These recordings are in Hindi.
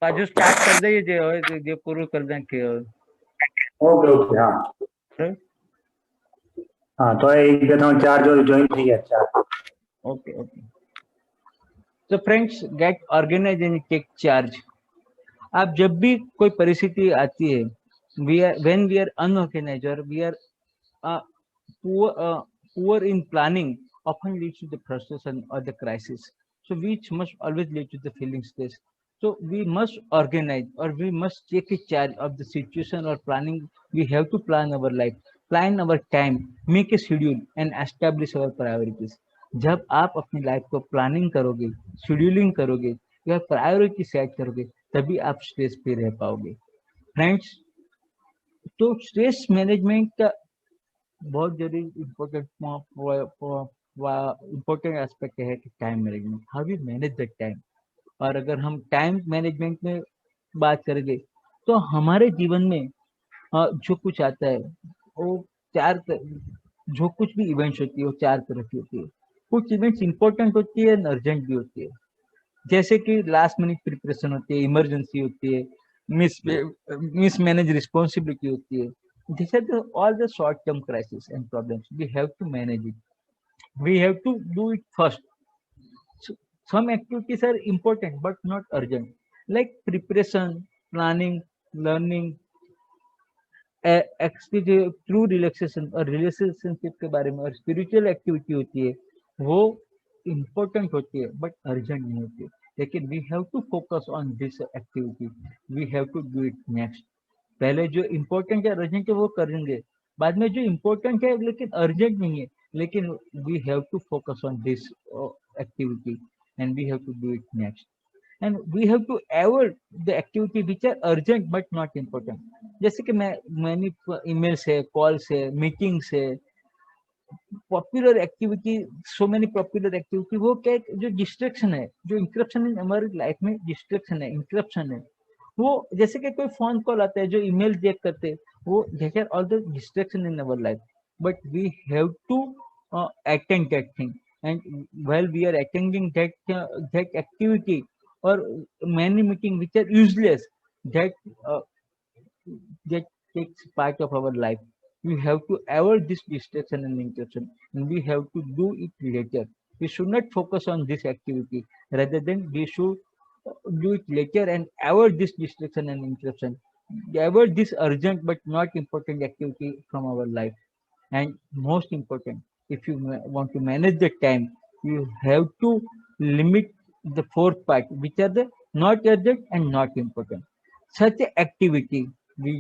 पाजू स्टार्ट कर दे जे पूરું कर दें कि ओके ओके हाँ हाँ तो एक देता हूँ चार जो ज्वाइन थी चार ओके ओके तो friends get organise and take charge. आप जब भी कोई परिस्थिति आती है व्हेन वी आर अनऑर्गेनाइज्ड और वी आर poor in planning often leads to the frustration or the crisis, so which must always lead to the feeling stress. So we must organize or we must take a charge of the situation or planning. We have to plan our life, plan our time, make a schedule and establish our priorities. जब आप अपनी लाइफ को प्लानिंग करोगे, शेड्यूलिंग करोगे या प्रायोरिटी सेट करोगे, तभी आप स्ट्रेस फ्री रह पाओगे। फ्रेंड्स, तो स्ट्रेस मैनेजमेंट का बहुत जरूरी इम्पोर्टेंट एस्पेक्ट है कि time management, how you manage the time. और अगर हम टाइम मैनेजमेंट में बात करेंगे तो हमारे जीवन में जो कुछ आता है वो जो कुछ भी इवेंट्स होती है वो चार तरह की होती है। कुछ इवेंट्स इंपॉर्टेंट होती है, अर्जेंट भी होती है, जैसे कि लास्ट मिनट प्रिपरेशन होती है, इमरजेंसी होती है, मिसमैनेज रिस्पॉन्सिबिलिटी होती है। These are all the short-term crises and problems. We have to manage it. We have to do it first. So, some activities are important but not urgent, like preparation, planning, learning, true relaxation और रिलेशनशिप के बारे में और स्पिरिचुअल एक्टिविटी होती है, वो इम्पोर्टेंट होती है बट अर्जेंट नहीं होती। लेकिन we have to focus on this activity, we have to do it next. पहले जो इम्पोर्टेंट है अर्जेंट है वो करेंगे, बाद में जो इम्पोर्टेंट है लेकिन अर्जेंट नहीं है, लेकिन we have to focus on this activity and we have to do it next. And we have to avoid the activity which are urgent but not important. जैसे कि मैंने ईमेल्स है, कॉल्स है, मीटिंग्स है, popular activity, so many popular activity, वो क्या जो डिस्ट्रैक्शन है, जो इंटरप्शन है हमारी लाइफ में, डिस्ट्रैक्शन है, इंटरप्शन है। वो जैसे कि कोई फोन कॉल आता है, जो ईमेल चेक करते हैं, वो देख are all the distraction in our life, but we have to attend that thing and while we are attending that activity और many meeting which are useless, that that takes part of our life. We have to avoid this distraction and interruption, and we have to do it later. We should not focus on this activity, rather than we should do it later and avoid this distraction and interruption. Avoid this urgent but not important activity from our life. And most important, if you want to manage the time, you have to limit the fourth part, which are the not urgent and not important. Such a activity we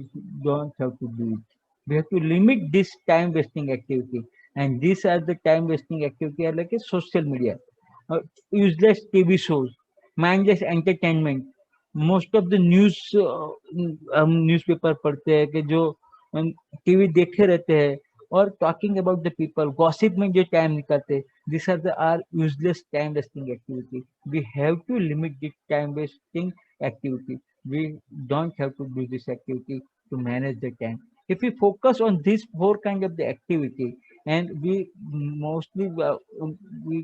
don't have to do it. We have to limit this time wasting activity, and these are the time wasting activity are like a social media, useless TV shows, mindless entertainment. Most of the news, हम न्यूज़पेपर पढ़ते हैं कि जो टीवी देखे रहते हैं और talking about the people, gossip में जो टाइम निकालते हैं, this are the are useless time wasting activity. We have to limit this time wasting activity. We don't have to do this activity to manage the time. If we focus on these four kind of the activity, and we mostly we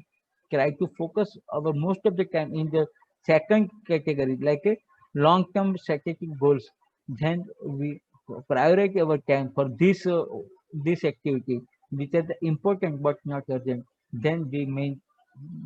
try to focus our most of the time in the second category, like a long term strategic goals, then we prioritize our time for this activity which are the important but not urgent, then we may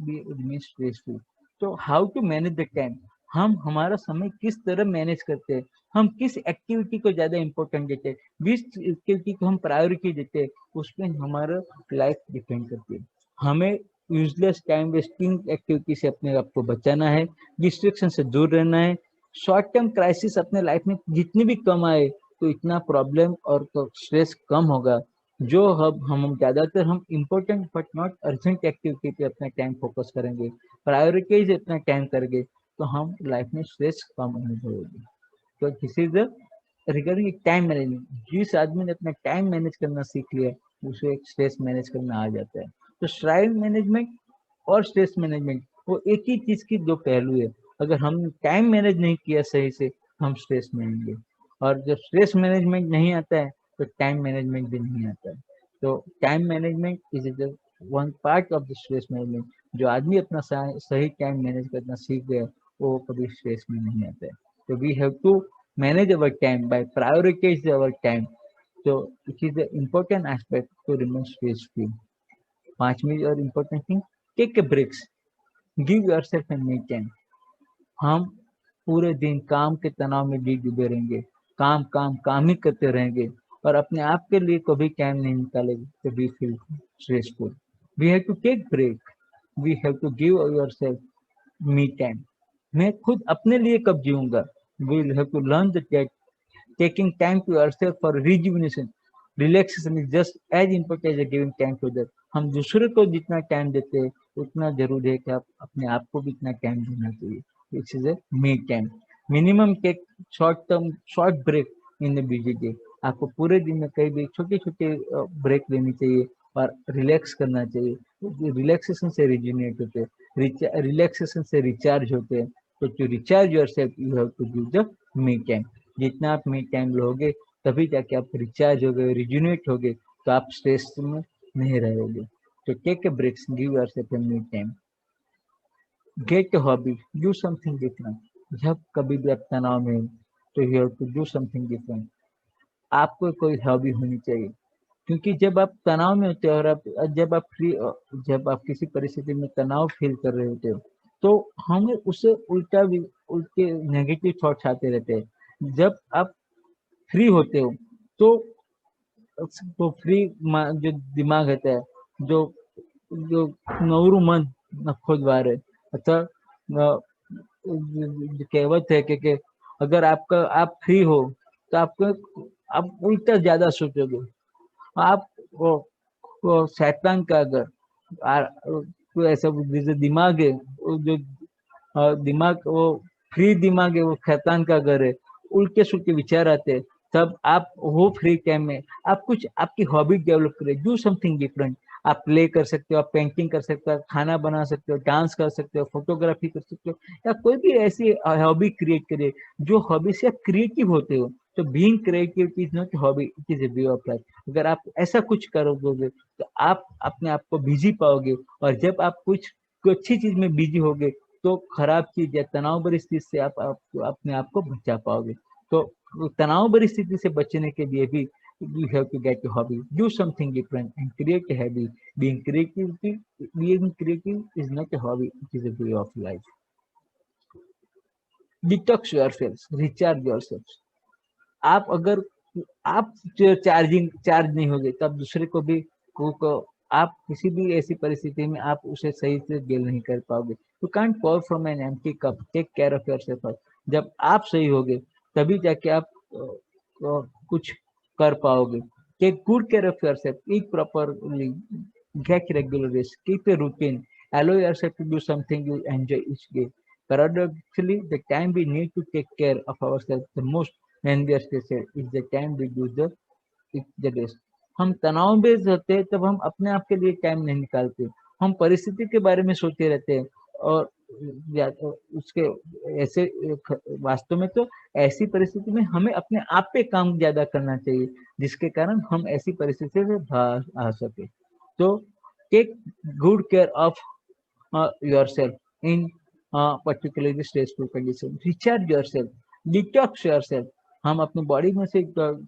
be remain stressful. So how to manage the time, हम हमारा समय किस तरह मैनेज करते हैं, हम किस एक्टिविटी को ज्यादा इंपॉर्टेंट देते हैं, जिस एक्टिविटी को हम प्रायोरिटी देते हैं, उस पर हमारा लाइफ डिपेंड करती है। हमें यूजलेस टाइम वेस्टिंग एक्टिविटी से अपने आप को बचाना है, डिस्ट्रैक्शन से दूर रहना है। शॉर्ट टर्म क्राइसिस अपने लाइफ में जितनी भी कम आए तो इतना प्रॉब्लम और स्ट्रेस कम होगा। जो हम ज्यादातर हम important but not urgent activity पे अपना टाइम फोकस करेंगे, प्रायोरिटाइज अपना टाइम करेंगे, तो हम लाइफ में स्ट्रेस कम अनुभव होगी। तो this is the regarding time management. जिस आदमी ने अपना टाइम मैनेज करना सीख लिया, उसे एक स्ट्रेस मैनेज करना आ जाता है। तो टाइम मैनेजमेंट और स्ट्रेस मैनेजमेंट वो एक ही चीज की दो पहलू है। अगर हम टाइम मैनेज नहीं किया सही से, हम स्ट्रेस में आएंगे, और जब स्ट्रेस मैनेजमेंट नहीं आता है तो टाइम मैनेजमेंट भी नहीं आता है। तो time management is the one part of the stress management. जो आदमी अपना सही टाइम मैनेज करना सीख गया, वो कभी स्ट्रेस में नहीं आता है। So we have to manage our time by prioritize our time. So it is an important aspect to remain stress free. पांचवी और important thing, take a breaks, give yourself a me time. हम पूरे दिन काम के तनाव में डूबे रहेंगे, काम काम काम ही करते रहेंगे और अपने आप के लिए कभी टाइम नहीं निकालेंगे, तो we feel stressful. We have to take break, we have to give yourself me time. मैं खुद अपने लिए कब जीऊंगा? We have to learn that taking time to yourself for rejuvenation, relaxation is just as important as giving time to others. हम दूसरे को जितना टाइम देते हैं उतना जरूरी है कि आप अपने आप को भी इतना टाइम देना चाहिए. This is a me time. Minimum take short break in the busy day. आपको पूरे दिन में कई भी छोटे छोटे ब्रेक लेनी चाहिए और रिलैक्स करना चाहिए. रिलैक्सेशन से रिजुनेट होते हैं, रिलैक्सेशन से रिचार्ज होते हैं. तो to recharge yourself you have to give the me time. जितना आप मी टाइम लोगे तभी जाके आप रिचार्ज हो गए, रिजुनेट हो गए, तो आप स्ट्रेस में नहीं रहोगे. तो take a breaks, give yourself a me time. Get a hobby, do something different. जब कभी भी आप तनाव में हो तो you have to do something different. आपको कोई हॉबी होनी चाहिए, क्योंकि जब आप तनाव में होते हो और जब आप किसी परिस्थिति में तनाव फील कर रहे होते हो तो हमें उससे उल्टे नेगेटिव थॉट्स आते रहते हैं. जब आप फ्री होते हो तो फ्री जो दिमाग होता है, जो जो नवरू मन नखोदवार है, अतः कहावत है कि अगर आप फ्री हो तो आप उल्टा ज्यादा सोचोगे. आप वो शैतान का अगर कोई ऐसा जैसे दिमाग है, जो दिमाग वो फ्री दिमाग है, वो शैतान का घर है, उल्टे सुल्टे विचार आते हैं. तब आप वो फ्री टाइम में आप कुछ आपकी हॉबी डेवलप करें, डू समथिंग डिफरेंट. आप प्ले कर सकते हो, आप पेंटिंग कर सकते हो, खाना बना सकते हो, डांस कर सकते हो, फोटोग्राफी कर सकते हो, या कोई भी ऐसी हॉबी क्रिएट करिए जो हॉबी से आप क्रिएटिव होते हो. तो being creative is not hobby, it is a way of life. अगर आप ऐसा कुछ करोगे तो आप अपने आप को बिजी पाओगे, और जब आप कुछ अच्छी चीज में बिजी होगे तो खराब चीज या तनाव भरी स्थिति से आप अपने आप को बचा पाओगे. तो तनाव भरी स्थिति से बचने के लिए भी you have to get a hobby, do something different and create a hobby. Being creative is not a hobby, it is a way of life. Detox yourselves, recharge yourselves. आप अगर आप चार्ज नहीं होगे तो आप दूसरे को भी आप किसी भी ऐसी परिस्थिति में आप उसे सही से डील नहीं कर पाओगे. You can't pour from an empty cup. Take care of yourself. जब आप सही होगे तभी जाके आप कुछ कर पाओगे. Take good care of yourself, eat properly, get regular rest, keep a routine, allow yourself to do something you enjoy each day. Paradoxically, the time we need to take care of ourselves the most when we are stressed is the time we do the rest. हम तनाव में रहते हैं तब हम अपने आप के लिए टाइम नहीं निकालते. हम परिस्थिति के बारे में सोचते रहते हैं, और उसके ऐसे वास्तव में तो ऐसी परिस्थिति में हमें अपने आप पे काम ज्यादा करना चाहिए, जिसके कारण हम ऐसी परिस्थिति से बाहर आ सके. तो take good care of yourself in particularly stressful condition. Recharge yourself, detox yourself. हम अपने बॉडी में से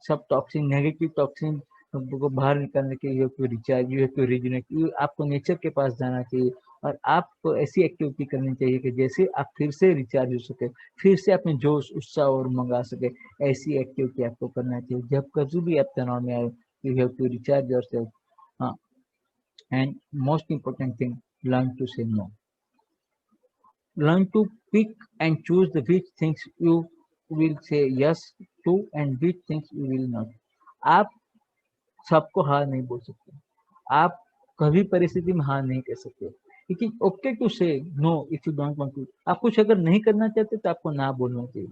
सब टॉक्सिन, नेगेटिव टॉक्सिन को बाहर निकालने के लिए recharge, you have to rejuvenate. आपको नेचर के पास जाना चाहिए और आपको ऐसी एक्टिविटी करनी चाहिए कि जैसे आप फिर से रिचार्ज हो सके, फिर से अपने जोश, उत्साह और मंगा सके. ऐसी एक्टिविटी आपको करना चाहिए. जब कभी भी आप तनाव में आए, you have to recharge yourself. हाँ, and most important thing, learn to say no. Learn to pick and choose the which things you will say yes to and which things you will not. आप सबको हाँ नहीं बोल सकते. आप कभी परिस्थिति में हाँ नहीं कह सकते. It is okay to say no if you don't want to. आप कुछ अगर नहीं करना चाहते तो आपको ना बोलना चाहिए.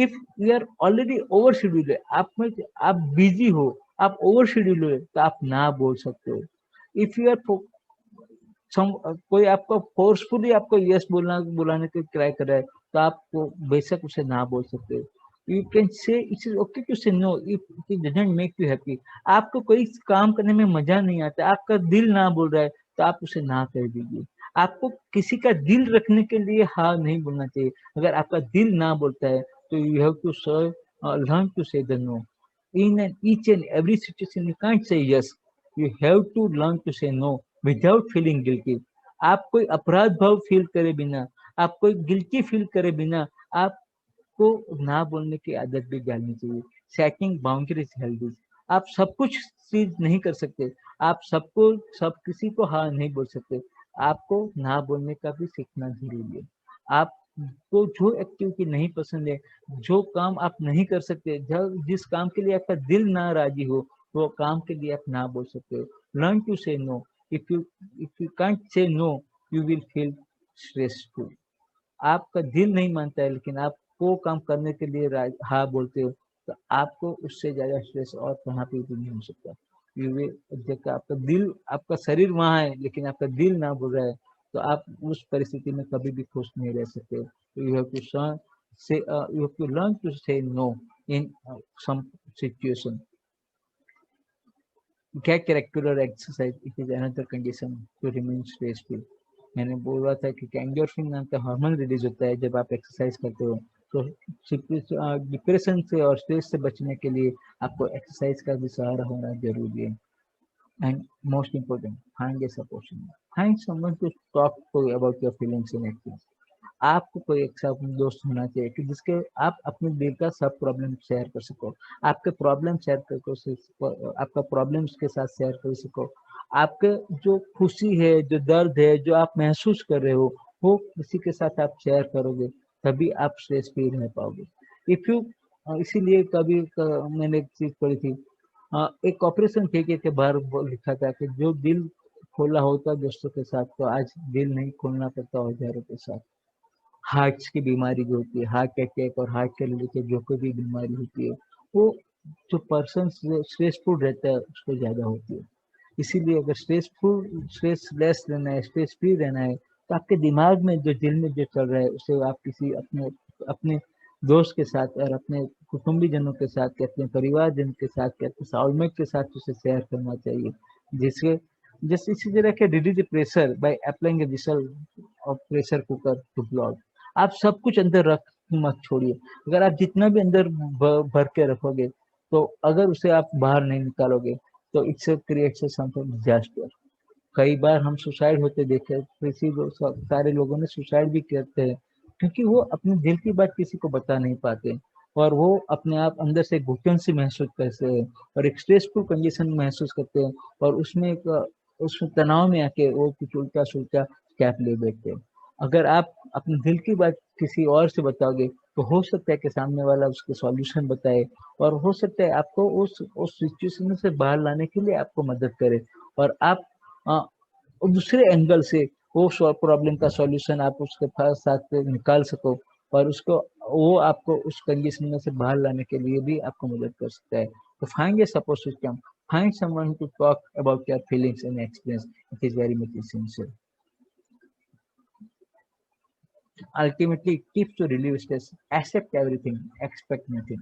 If you are already overscheduled, आप बिजी हो, आप ओवरशेड्यूल हो, तो आप ना बोल सकते हो. If you are कोई आपको फोर्सफुली आपको यस बुलाने के ट्राई कर रहा है तो आपको बेशक उसे ना बोल सकते हो. You can say it's okay to say no if it doesn't make you happy. आपको कोई काम करने में मजा नहीं आता, आपका दिल ना बोल रहा है तो आप उसे ना कह दीजिए. आपको किसी का दिल रखने के लिए हाँ नहीं बोलना चाहिए. अगर आपका दिल ना बोलता है So you have to learn to say the no. In each and every situation, you can't say yes. You have to learn to say no without feeling guilty. आप कोई अपराध भाव फील करे बिना, आप कोई गिल्टी फील करे बिना, आपको ना बोलने की आदत भी डालनी चाहिए. Setting boundaries healthy. आप सब कुछ चीज नहीं कर सकते, आप सब किसी को हाँ नहीं बोल सकते. आपको ना बोलने का भी सीखना जरूरी है. आपको जो एक्टिविटी नहीं पसंद है, जो काम आप नहीं कर सकते, जिस काम के लिए आपका दिल ना राजी हो, वो काम के लिए आप ना बोल सकते हो. Learn to say no. If you can't say no, you will feel stressful. आपका दिल नहीं मानता है लेकिन आप वो काम करने के लिए हाँ बोलते हो, तो आपको उससे ज्यादा स्ट्रेस और कहाँ पे भी नहीं हो सकता. जब आपका शरीर वहां है लेकिन आपका दिल ना बोल रहा है, तो आप उस परिस्थिति में कभी भी खुश नहीं रह सकते. You have to learn to say no in some situation. Get regular exercise, it is another condition to remain stress free. मैंने बोला था कि एंडोर्फिन नाम का हार्मोन रिलीज होता है जब आप एक्सरसाइज करते हो. तो डिप्रेशन से और स्ट्रेस से बचने के लिए आपको एक्सरसाइज का भी सहारा होना जरूरी है. And most important, find a support. Find someone to talk to about your feelings and acting. आपको कोई एक दोस्त होना चाहिए कि जिसके आप अपने दिल का सब प्रॉब्लम शेयर कर सको. आपके प्रॉब्लम शेयर कर आपका प्रॉब्लम उसके साथ शेयर कर सको. आपके जो खुशी है, जो दर्द है, जो आप महसूस कर रहे हो, वो किसी के साथ आप शेयर करोगे, तभी आप स्ट्रेस फ्री रह पाओगे. इफ यू इसीलिए कभी मैंने एक चीज पढ़ी थी, एक ऑपरेशन थिएटर के बाहर लिखा था कि जो दिल खोला होता दोस्तों के साथ, तो आज दिल नहीं खोलना पड़ता औजारों के साथ. हार्ट की बीमारी जो होती है, हार्ट अटैक और हार्ट के रिलेटेड जो कोई भी बीमारी होती है, वो जो पर्सन स्ट्रेसफुल रहता है उसको ज्यादा होती है. इसीलिए अगर स्ट्रेस लेस रहना है, स्ट्रेस फ्री रहना है, तो आपके दिमाग में जो दिल में जो चल रहा है उसे आप किसी अपने दोस्त के साथ और अपने कुटुंबीजनों के साथ, के अपने परिवारजन के साथ, के अपने साउलमेट के साथ उसे शेयर करना चाहिए. जिसके जैसे इसी तरह के release pressure by applying a whistle of pressure cooker to blog. आप सब कुछ अंदर रख मत छोड़िए. अगर आप जितना भी अंदर भर के रखोगे, तो अगर उसे आप बाहर नहीं निकालोगे, तो इट्स क्रिएट्स समथिंग डिजास्टर. कई बार हम सुसाइड होते देखे, सारे लोगों ने सुसाइड भी करते हैं, क्योंकि वो अपने दिल की बात किसी को बता नहीं पाते, और वो अपने आप अंदर से घुटन से महसूस करते हैं और एक स्ट्रेसफुल कंडीशन महसूस करते हैं, और उसमें तनाव में आके वो कुछ उल्टा सुल्टा स्टेप ले बैठते हैं. अगर आप अपने दिल की बात किसी और से बताओगे, तो हो सकता है कि सामने वाला उसके सॉल्यूशन बताए, और हो सकता है आपको उस सिचुएशन से बाहर लाने के लिए आपको मदद करे, और आप दूसरे एंगल से वो प्रॉब्लम का सॉल्यूशन आप उसके साथ निकाल सको, और वो आपको उस कंडीशन में से बाहर लाने के लिए भी आपको मदद कर सकता है. तो find a support system, find someone to talk about your feelings and experience. It is very much essential. Ultimately tips to relieve stress: accept everything, expect nothing.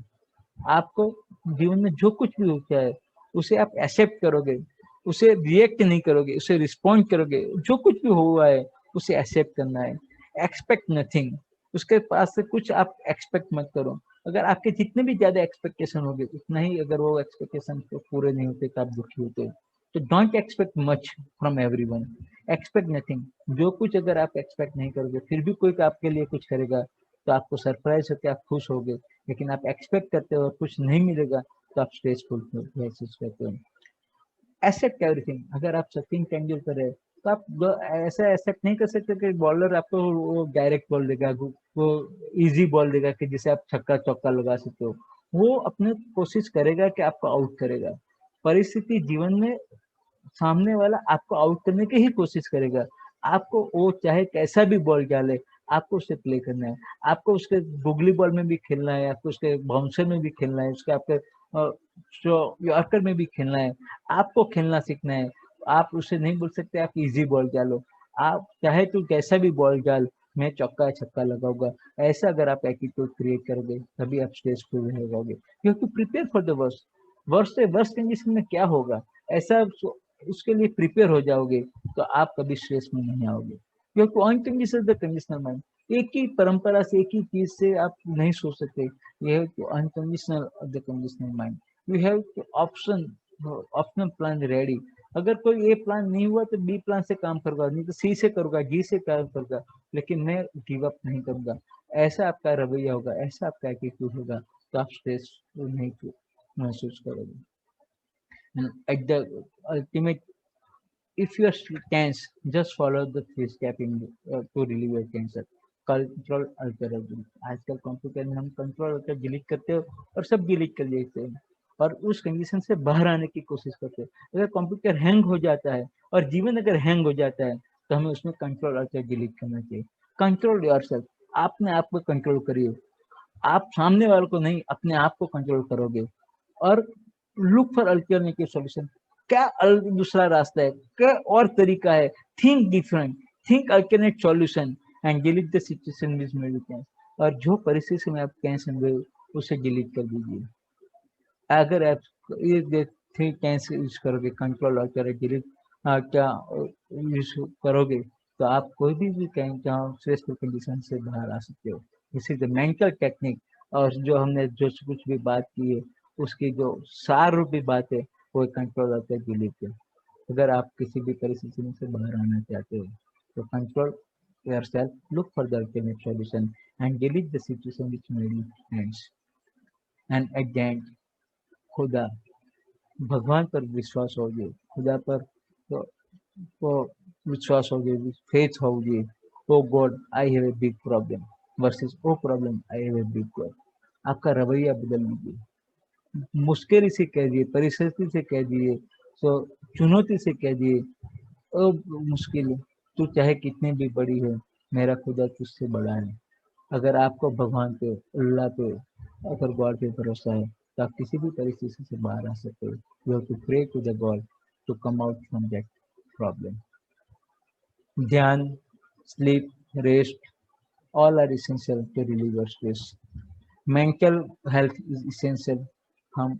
आपको जीवन में जो कुछ भी होता है उसे आप एक्सेप्ट करोगे, उसे रिएक्ट नहीं करोगे, उसे रिस्पॉन्ड करोगे. जो कुछ भी हुआ है उसे एक्सेप्ट करना है. एक्सपेक्ट नथिंग, उसके पास से कुछ आप एक्सपेक्ट मत करो. अगर आपके जितने भी ज्यादा एक्सपेक्टेशन होंगे, उतना ही अगर वो एक्सपेक्टेशन तो पूरे नहीं होते तो आप दुखी होते. तो don't expect much from everyone. Expect nothing. जो कुछ अगर आप एक्सपेक्ट नहीं करोगे, फिर भी कोई आपके लिए कुछ करेगा, तो आपको सरप्राइज होकर आप खुश होगे. लेकिन आप एक्सपेक्ट करते हो और कुछ नहीं मिलेगा, तो आप स्ट्रेसफुल महसूस करते हो. Accept everything. अगर आप सचिन तेंदुलकर है, तो आप ऐसा एक्सेप्ट नहीं कर सकते कि बॉलर आपको वो डायरेक्ट बॉल देगा, वो इजी बॉल देगा कि जिसे आप छक्का चौका लगा सकते हो. वो अपने कोशिश करेगा कि आपको आउट करेगा. परिस्थिति जीवन में सामने वाला आपको आउट करने की ही कोशिश करेगा. आपको वो चाहे कैसा भी बॉल डाले, आपको उससे प्ले करना है. आपको उसके गुगली बॉल में भी खेलना है, आपको उसके बाउंसर में भी खेलना है, उसके आपके यॉर्कर में भी खेलना है. आपको खेलना सीखना है. आप उसे नहीं बोल सकते आप इजी बॉल डालो. आप चाहे तो कैसा भी बॉल डाल, मैं चौका छक्का लगाऊंगा. ऐसा अगर आप एटीट्यूड क्रिएट करोगे, तभी आप स्ट्रेसफुल रह जाओगे. क्योंकि prepare for the worst. Worst से वर्स्ट कंडीशन में क्या होगा, ऐसा उसके लिए प्रिपेयर हो जाओगे, तो आप कभी स्ट्रेस में नहीं आओगे. क्योंकि one condition the conditional mind. एक ही परंपरा से, एक ही चीज से आप नहीं सोच सकते। You have to unconditional the conditional mind, you have to optional plan ready. अगर कोई ए प्लान नहीं हुआ तो बी प्लान से काम करूंगा, नहीं तो सी से करूंगा, डी से काम करूंगा, लेकिन मैं गिव अप नहीं करूंगा। ऐसा आपका रवैया होगा, ऐसा आपका एटीट्यूड होगा, तो आप स्ट्रेस नहीं महसूस करोगे। At the ultimate, if you are tense, just follow the three step in to relieve your tension. Control alter delete. आजकल कंप्यूटर में हम कंट्रोल अल्टर डिलीट करते हो और सब डिलीट कर देते हैं और उस कंडीशन से बाहर आने की कोशिश करते हैं। अगर कंप्यूटर हैंग हो जाता है और जीवन अगर हैंग हो जाता है तो हमें उसमें कंट्रोल अल्टर डिलीट करना चाहिए। कंट्रोल योरसेल्फ, आपने आप को कंट्रोल करिए, आप सामने वाले को नहीं, अपने आप को कंट्रोल करोगे। और लुक फॉर अल्टरनेटिव सॉल्यूशन, क्या दूसरा रास्ता है, क्या और तरीका है, think different, think alternate solution and delete the situation which made you tense. और जो परिस्थिति में आप टेंशन हुए उसे डिलीट कर दीजिए। अगर आप ये थ्री टेंस यूज करोगे, कंट्रोल अल्टर डिलीट क्या यूज करोगे, तो आप कोई भी स्ट्रेसफुल कंडीशन से बाहर आ सकते हो। This is the mental technique. और जो हमने जो कुछ भी बात की है उसकी जो सार रूपी बात है वो कंट्रोल अल्टर डिलीट है। अगर आप किसी भी परिस्थिति में से बाहर आना चाहते हो तो control yourself, look for the ultimate solution and delete the situation which made you tense. And at the end, खुदा, भगवान पर विश्वास होगी, खुदा पर तो विश्वास होगी, फेथ होगी। Oh God I have a big problem versus oh problem I have a big God. आपका रवैया बदल लीजिए, मुश्किल से कह दिए, परिस्थिति से कह दिए, तो चुनौती से कह दिए, ओ मुश्किल तू चाहे कितनी भी बड़ी है, मेरा खुदा तुझसे बड़ा है। अगर आपको भगवान पे, अल्लाह पे, अगर गॉड पे भरोसा है तो आप किसी भी परिस्थिति से बाहर आ सकते हो। You have to pray to the God to come out from that problem. ध्यान, sleep, rest, all are essential to relieve your stress. Mental health is essential. हम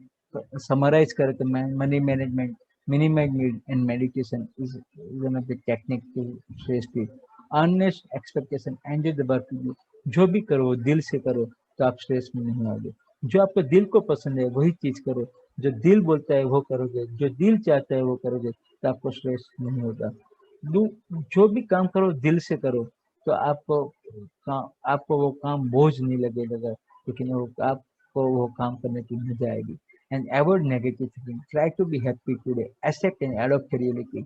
summarize करें तो money management, minimum need and meditation is one of the technique to stress free. Honest expectation, enjoy the work you do. जो भी करो वो दिल से करो तो आप स्ट्रेस में नहीं आओगे। जो आपको दिल को पसंद है वही चीज करो, जो दिल बोलता है वो करोगे, जो दिल चाहता है वो करोगे तो आपको स्ट्रेस नहीं होगा। जो भी काम करो दिल से करो तो आपको वो काम बोझ नहीं लगेगा, लेकिन वो आपको वो काम करने की मजा आएगी। And avoid negative thinking, try to be happy today, accept and adopt reality.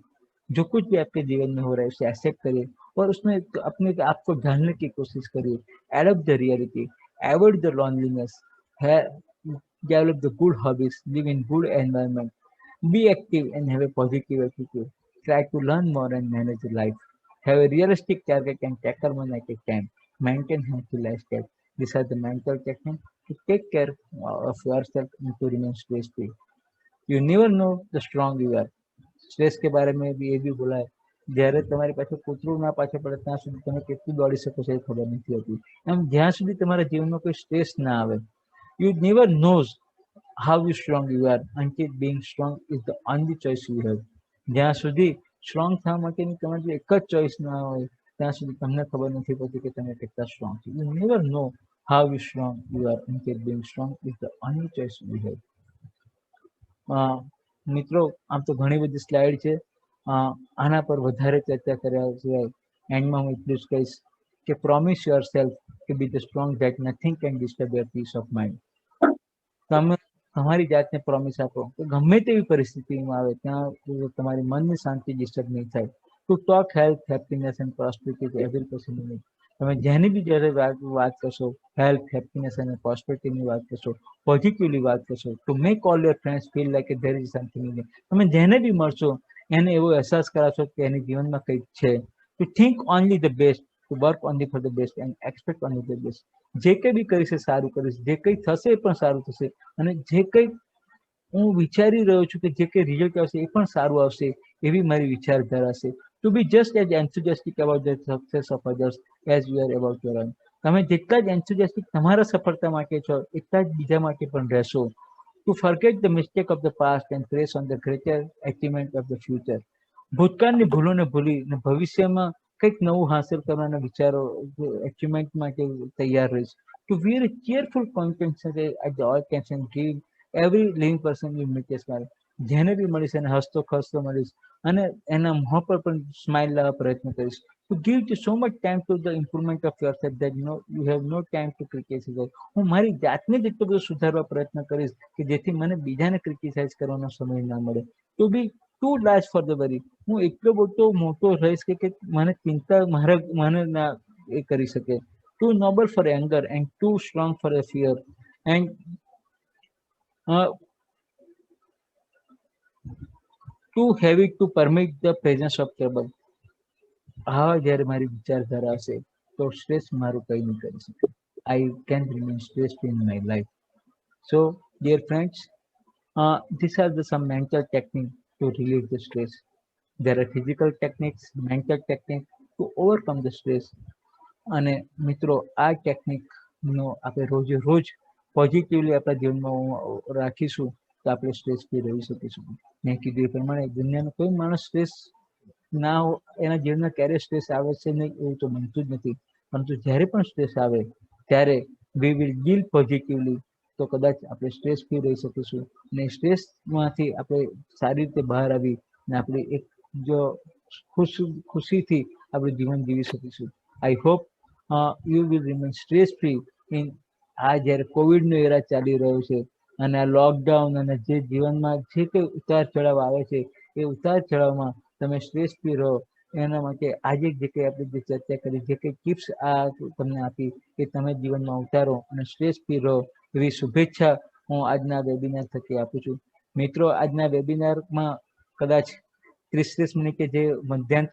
जो कुछ भी आपके जीवन में हो रहा है उसे एक्सेप्ट करिए और उसमें अपने आप को ढालने की कोशिश करिए। Adopt the reality, avoid the loneliness, develop the good hobbies, live in good environment, be active and have a positive attitude. Try to learn more and manage your life. Have a realistic target and tackle one at a time. Maintain healthy lifestyle. These are the mental techniques to take care of yourself and to remain stress free. You never know the strong you are. Stress કે બારે મેં બી એ બી બોલાય, જ્યારે તમારી પાસે કૂતરું ના પાછળ પડે ત્યાં સુધી તમે કેટલું દોડી શકો છો એ ખબર નથી હોતી। એમ જ્યાં સુધી તમારા જીવનમાં કોઈ સ્ટ્રેસ ના આવે, you never knows how strong you are until being strong is the only choice you have. જ્યાં સુધી સ્ટ્રોંગ થવા માટેની તમારી એક જ ચોઈસ ના હોય ત્યાં સુધી તમને ખબર નથી પડતી કે તમે કેટલા સ્ટ્રોંગ છો। You never know how strong you are until being strong is the only choice you have. મિત્રો આમ તો ઘણી બધી સ્લાઇડ છે, આના પર વધારે ચર્ચા કર્યા સિવાય એન્ડમાં હું એટલું જ કહીશ કે promise yourself to be the strong that nothing can disturb your peace of mind. તમે તમારી જાતને પ્રોમિસ આપો કે ગમે તેવી પરિસ્થિતિમાં આવે ત્યાં તમારી મનની શાંતિ ડિસ્ટર્બ નહીં થાય। To talk health, happiness and prosperity two every person in it. તમે જેની બી જ્યારે વાત કરશો, હેલ્થ, હેપીનેસ અને પ્રોસ્પેરિટીની વાત કરશો, પોઝિટિવલી વાત કરશો, to make all your friends feel like there is something in it. તમે જેને બી મળશો એને એવો અહેસાસ કરાવશો કે એની જીવનમાં કંઈક છે। Two think only the best, to work only for the best and expect only the best. જે કંઈ બી કરીશ એ સારું કરીશ, જે કંઈ થશે એ પણ સારું થશે, અને જે કંઈ હું વિચારી રહ્યો છું કે જે કંઈ રિઝલ્ટ આવશે એ પણ સારું આવશે, એવી મારી વિચારધારા છે। To be just as enthusiastic about the success of others as you are about your own. તમે જેટલા જ એન્થુઝિયાસ્ટિક તમારા સફળતા માટે છો એટલા જ બીજા માટે પણ રહેશો। To forget the mistake of the past and press on the greater achievement of the future. ભૂતકાળની ભૂલોને ભૂલી ભવિષ્યમાં કંઈક નવું હાંસલ કરવાના વિચારો અચીવમેન્ટ માટે તૈયાર રહીશ. To wear a cheerful conscience at the all times and give every living person you meet a smile. જેને બી મળીશ એને હસતો ખસતો મળીશ અને એના મોં પર પણ સ્માઇલ લાવવા પ્રયત્ન કરીશ. To give you so much time to the improvement of yourself that you have no time to criticize. હું મારી જાતને જ એટલો બધો સુધારવા પ્રયત્ન કરીશ કે જેથી મને બીજાને ક્રિટિસાઇઝ કરવાનો સમય ના મળે. To be too large for the worry. હું એટલો મોટો રહીશ કે મને ચિંતા મને ના એ કરી શકે. Too noble for anger and too strong for a fear and too heavy to permit the presence of trouble. હા જ્યારે મારી વિચારધારા હશે તો સ્ટ્રેસ મારું કંઈ નહીં કરી શકે. I can remain stressed in my life. So, dear friends, these are some mental techniques to relieve the stress. There are physical techniques, mental techniques to overcome the stress. અને મિત્રો આ ટેકનિકનો આપણે રોજે રોજ પોઝિટિવલી આપણા જીવનમાં રાખીશું તો આપણે સ્ટ્રેસ ફ્રી રહી શકીશું. મેં કીધું એ પ્રમાણે દુનિયાનો કોઈ માણસ સ્ટ્રેસ ના એના જીવનમાં ક્યારેય સ્ટ્રેસ આવે છે નહીં એવું તો બનતું જ નથી. પરંતુ જ્યારે પણ સ્ટ્રેસ આવે ત્યારે વી વિલ ડીલ પોઝિટિવલી તો કદાચ આપણે સ્ટ્રેસ ફ્રી રહી શકીશું અને સ્ટ્રેસમાંથી આપણે સારી રીતે બહાર આવી ને આપણે એક જો ખુશીથી આપણું જીવન જીવી શકીશું. I hope you will remain stress free in આ જ્યારે કોવિડનો એરા ચાલી રહ્યો છે અને આ લોકડાઉન અને જે જીવનમાં જે કંઈ ઉતાર ચઢાવ આવે છે એ ઉતાર ચઢાવમાં તમે સ્ટ્રેસ ફ્રી રહો એના માટે આજે જે કંઈ આપણે જે ચર્ચા કરી જે કંઈ ટિપ્સ આ તમને આપી એ તમે જીવનમાં ઉતારો અને સ્ટ્રેસ ફ્રી રહો એવી શુભેચ્છા હું આજના વેબિનાર થકી આપું છું. મિત્રો આજના વેબિનારમાં કદાચ 30 મિનિટે જે મધ્યાંત